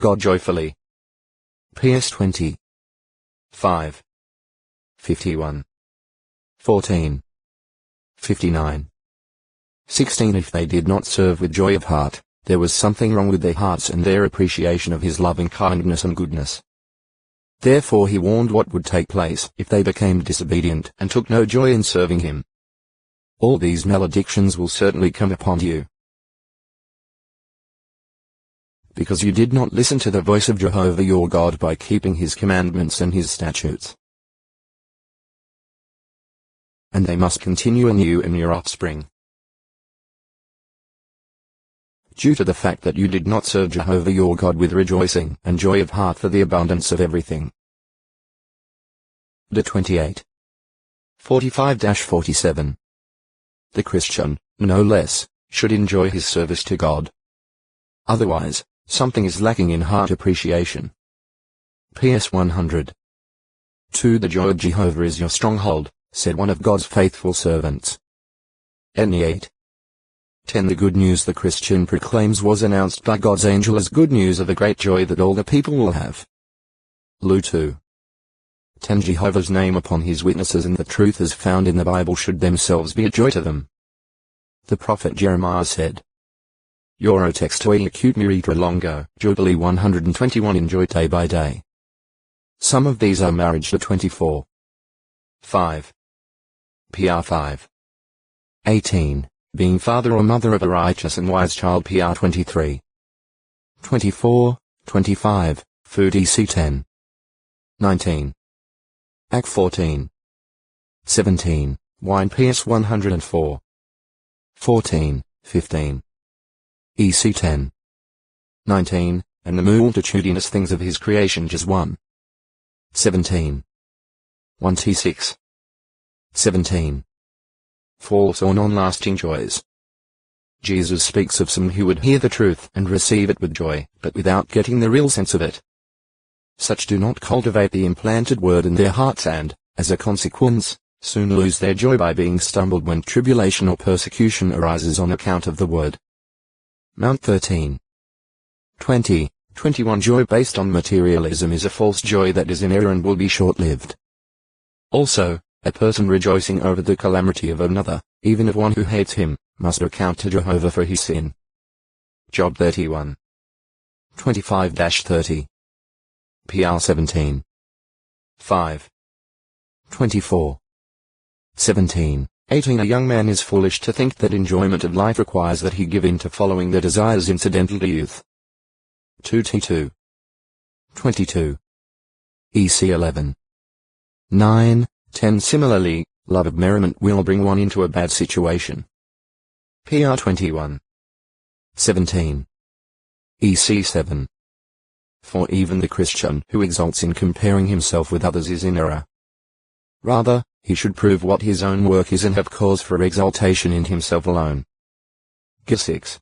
God joyfully. PS 20. 5. 51. 14. 59. 16. If they did not serve with joy of heart, there was something wrong with their hearts and their appreciation of his loving kindness and goodness. Therefore he warned what would take place if they became disobedient and took no joy in serving him. All these maledictions will certainly come upon you, because you did not listen to the voice of Jehovah your God by keeping his commandments and his statutes. And they must continue in you and your offspring, due to the fact that you did not serve Jehovah your God with rejoicing and joy of heart for the abundance of everything. The 28. 45-47. The Christian, no less, should enjoy his service to God. Otherwise, something is lacking in heart appreciation. PS 100. 2. The joy of Jehovah is your stronghold, said one of God's faithful servants. NE 8. 10. The good news the Christian proclaims was announced by God's angel as good news of a great joy that all the people will have. Lu 2. 10. Jehovah's name upon his witnesses and the truth as found in the Bible should themselves be a joy to them. The prophet Jeremiah said, Yoro textoi acute miritra longo, Jubilee 121 enjoy day by day. Some of these are marriage to 24. 5. PR 5. 18. Being father or mother of a righteous and wise child PR 23. 24, 25, Food EC 10. 19. Act 14. 17, Wine PS 104. 14, 15. EC 10. 19, and the multitudinous things of his creation just 1. 17. 1 T6. 17. False or non-lasting joys. Jesus speaks of some who would hear the truth and receive it with joy, but without getting the real sense of it. Such do not cultivate the implanted word in their hearts and, as a consequence, soon lose their joy by being stumbled when tribulation or persecution arises on account of the word. Mount 13. 20, 21. Joy based on materialism is a false joy that is in error and will be short-lived. Also, a person rejoicing over the calamity of another, even of one who hates him, must account to Jehovah for his sin. Job 31. 25-30. PR 17. 5. 24. 17. 18. A young man is foolish to think that enjoyment of life requires that he give in to following the desires incidental to youth. 2 T2. 22. EC 11. 9, 10. Similarly, love of merriment will bring one into a bad situation. PR 21. 17. EC 7. For even the Christian who exalts in comparing himself with others is in error. Rather, he should prove what his own work is and have cause for exaltation in himself alone. G 6.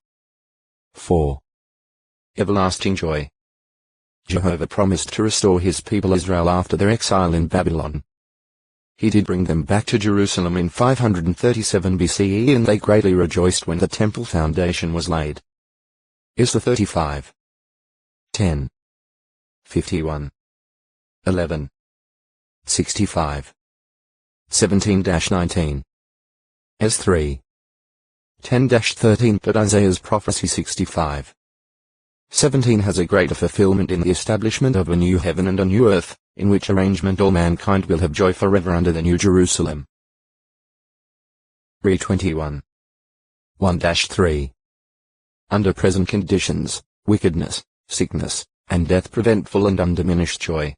4. Everlasting joy. Jehovah promised to restore his people Israel after their exile in Babylon. He did bring them back to Jerusalem in 537 BCE and they greatly rejoiced when the temple foundation was laid. Isra 35. 10. 51. 11. 65. 17-19. S3. 10-13. But Isaiah's prophecy 65. 17 has a greater fulfillment in the establishment of a new heaven and a new earth, in which arrangement all mankind will have joy forever under the New Jerusalem. Re 21. 1-3. Under present conditions, wickedness, sickness, and death prevent full and undiminished joy.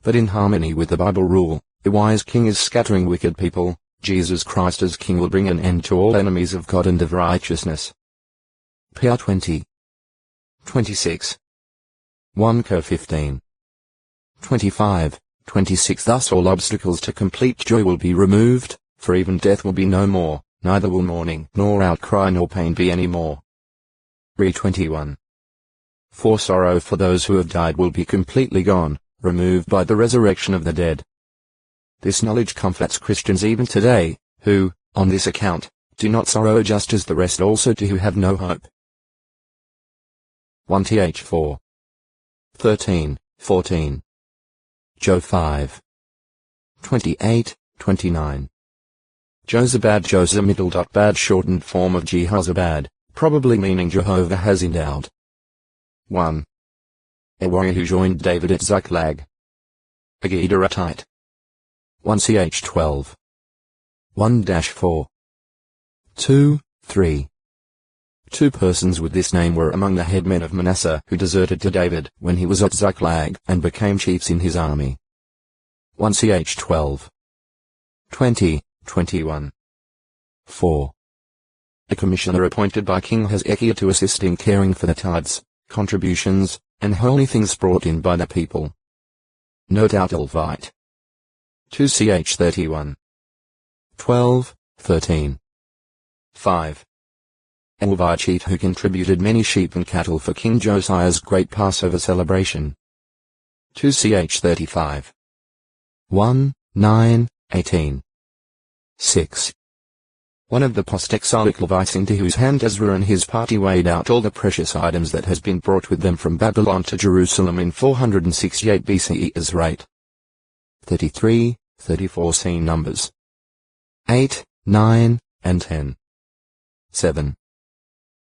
But in harmony with the Bible rule, the wise king is scattering wicked people. Jesus Christ as king will bring an end to all enemies of God and of righteousness. PR 20. 26. 1 Cor 15. 25, 26. Thus all obstacles to complete joy will be removed, for even death will be no more, neither will mourning, nor outcry nor pain be any more. Re 21. For sorrow for those who have died will be completely gone, removed by the resurrection of the dead. This knowledge comforts Christians even today, who, on this account, do not sorrow just as the rest also do who have no hope. 1 Th 4. 13, 14. Joe 5. 28, 29. Jozabad Josamiddle. Bad shortened form of Jehozabad, probably meaning Jehovah has endowed. 1. A warrior who joined David at Ziklag. A Gederatite. 1 ch 12. 1-4. 2, 3. Two persons with this name were among the headmen of Manasseh who deserted to David when he was at Ziklag and became chiefs in his army. 1 ch 12. 20, 21. 4. A commissioner appointed by King Hezekiah to assist in caring for the tithes, contributions, and holy things brought in by the people. No doubt Levite. 2 ch 31. 12, 13. 5. A Levite chief who contributed many sheep and cattle for King Josiah's great Passover celebration. 2 ch 35. 1, 9, 18. 6. One of the post-exilic Levites into whose hand Ezra and his party weighed out all the precious items that has been brought with them from Babylon to Jerusalem in 468 BCE is rate. 33, 34. See Numbers 8, 9, and 10. 7.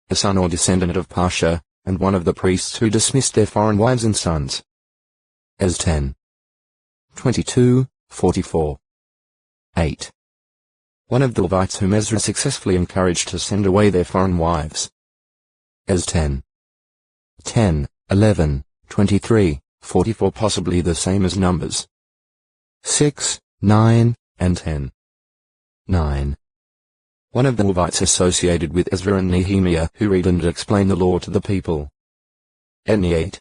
A son or descendant of Pasha, and one of the priests who dismissed their foreign wives and sons. As 10. 22, 44. 8. One of the Levites whom Ezra successfully encouraged to send away their foreign wives. As 10. 10, 11, 23, 44. Possibly the same as Numbers 6, 9, and 10. 9. One of the Levites associated with Ezra and Nehemiah who read and explain the law to the people. Any 8.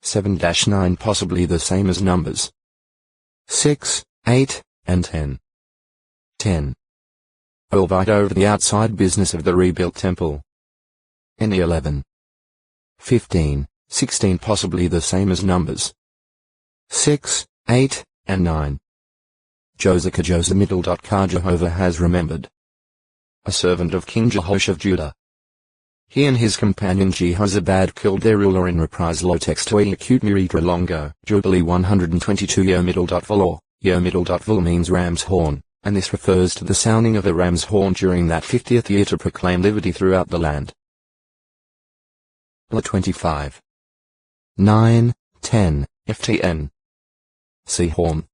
7-9. Possibly the same as Numbers 6, 8, and 10. 10. A Levite over the outside business of the rebuilt temple. Any 11. 15, 16. Possibly the same as Numbers 6, 8, and 9. Josaka Josamiddle. Jehovah has remembered. A servant of King Jehoash of Judah. He and his companion Jehozabad killed their ruler in reprisal. Text to acute miritra longo. Jubilee 122 Yomiddle. Yomiddle means ram's horn, and this refers to the sounding of a ram's horn during that 50th year to proclaim liberty throughout the land. 25. 9, 10, ftn. See horn.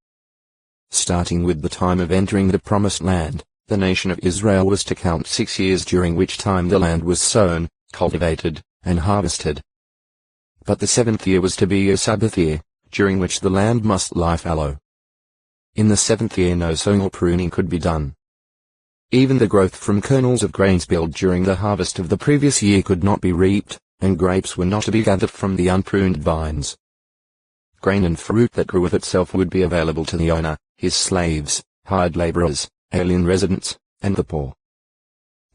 Starting with the time of entering the Promised Land, the nation of Israel was to count 6 years during which time the land was sown, cultivated, and harvested. But the 7th year was to be a Sabbath year, during which the land must lie fallow. In the 7th year no sowing or pruning could be done. Even the growth from kernels of grain spilled during the harvest of the previous year could not be reaped, and grapes were not to be gathered from the unpruned vines. Grain and fruit that grew of itself would be available to the owner, his slaves, hired laborers, alien residents, and the poor.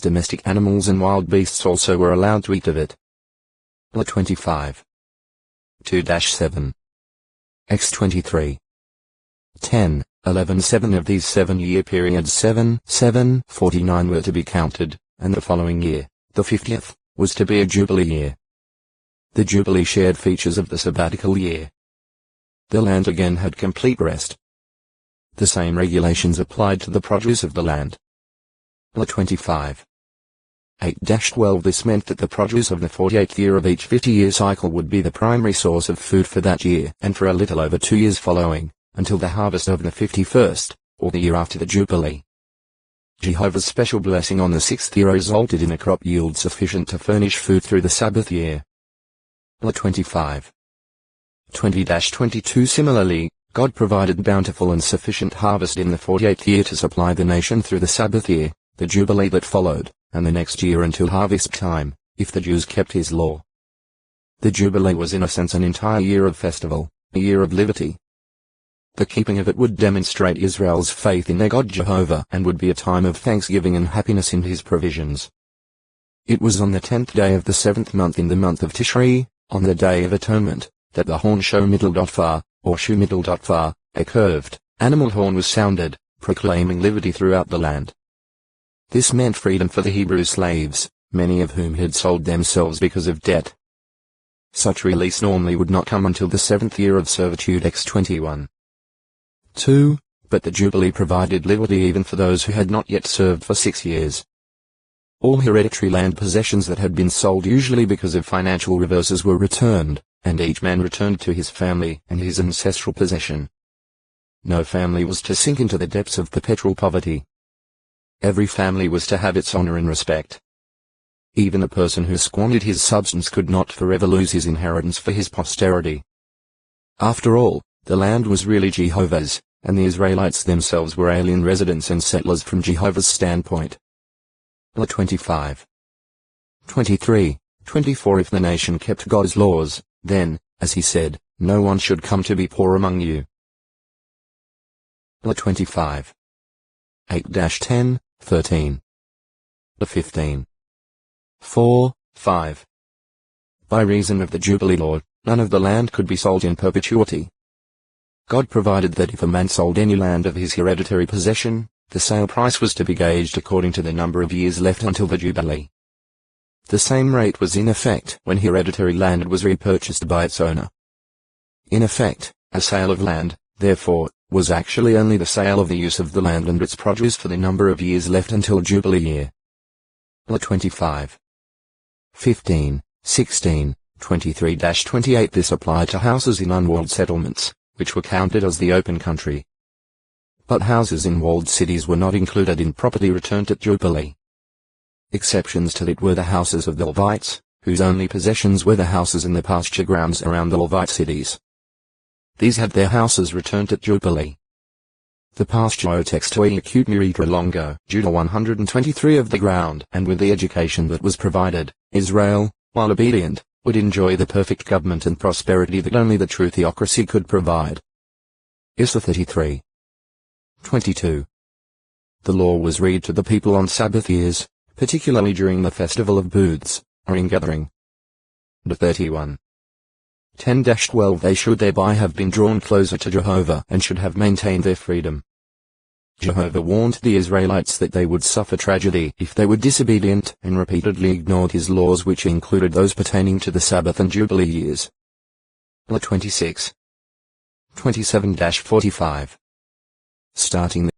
Domestic animals and wild beasts also were allowed to eat of it. 25. 2-7. X23. 10, 11. 7 of these 7-year periods 49 were to be counted, and the following year, the 50th, was to be a Jubilee year. The Jubilee shared features of the sabbatical year. The land again had complete rest. The same regulations applied to the produce of the land. 25. 8-12. This meant that the produce of the 48th year of each 50-year cycle would be the primary source of food for that year and for a little over 2 years following, until the harvest of the 51st, or the year after the Jubilee. Jehovah's special blessing on the 6th year resulted in a crop yield sufficient to furnish food through the Sabbath year. 25. 20-22. Similarly, God provided bountiful and sufficient harvest in the 48th year to supply the nation through the Sabbath year, the Jubilee that followed, and the next year until harvest time, if the Jews kept his law. The Jubilee was in a sense an entire year of festival, a year of liberty. The keeping of it would demonstrate Israel's faith in their God Jehovah and would be a time of thanksgiving and happiness in his provisions. It was on the 10th day of the 7th month in the month of Tishri, on the Day of Atonement, that the horn Shomiddle.Far, or Shumiddle.Far, a curved, animal horn was sounded, proclaiming liberty throughout the land. This meant freedom for the Hebrew slaves, many of whom had sold themselves because of debt. such release normally would not come until the 7th year of servitude x 21. 2. But the Jubilee provided liberty even for those who had not yet served for 6 years. All hereditary land possessions that had been sold usually because of financial reverses were returned, and each man returned to his family and his ancestral possession. No family was to sink into the depths of perpetual poverty. Every family was to have its honor and respect. Even a person who squandered his substance could not forever lose his inheritance for his posterity. After all, the land was really Jehovah's, and the Israelites themselves were alien residents and settlers from Jehovah's standpoint. 25. 23, 24 If the nation kept God's laws, then, as he said, no one should come to be poor among you. 25. 8-10, 13. 15. 4, 5. By reason of the Jubilee law, none of the land could be sold in perpetuity. God provided that if a man sold any land of his hereditary possession, the sale price was to be gauged according to the number of years left until the Jubilee. The same rate was in effect when hereditary land was repurchased by its owner. In effect, a sale of land, therefore, was actually only the sale of the use of the land and its produce for the number of years left until Jubilee year. 25. 15, 16, 23-28 This applied to houses in unwalled settlements, which were counted as the open country. But houses in walled cities were not included in property returned at Jubilee. Exceptions to it were the houses of the Levites, whose only possessions were the houses in the pasture grounds around the Levite cities. These had their houses returned at Jubilee. The pasture textoi acute muritra longo, Judah 123 of the ground, and with the education that was provided, Israel, while obedient, would enjoy the perfect government and prosperity that only the true theocracy could provide. Issa 33. 22. The law was read to the people on Sabbath years, particularly during the festival of booths, or in gathering. 31. 10-12 They should thereby have been drawn closer to Jehovah and should have maintained their freedom. Jehovah warned the Israelites that they would suffer tragedy if they were disobedient and repeatedly ignored his laws, which included those pertaining to the Sabbath and Jubilee years. 26. 27-45. Starting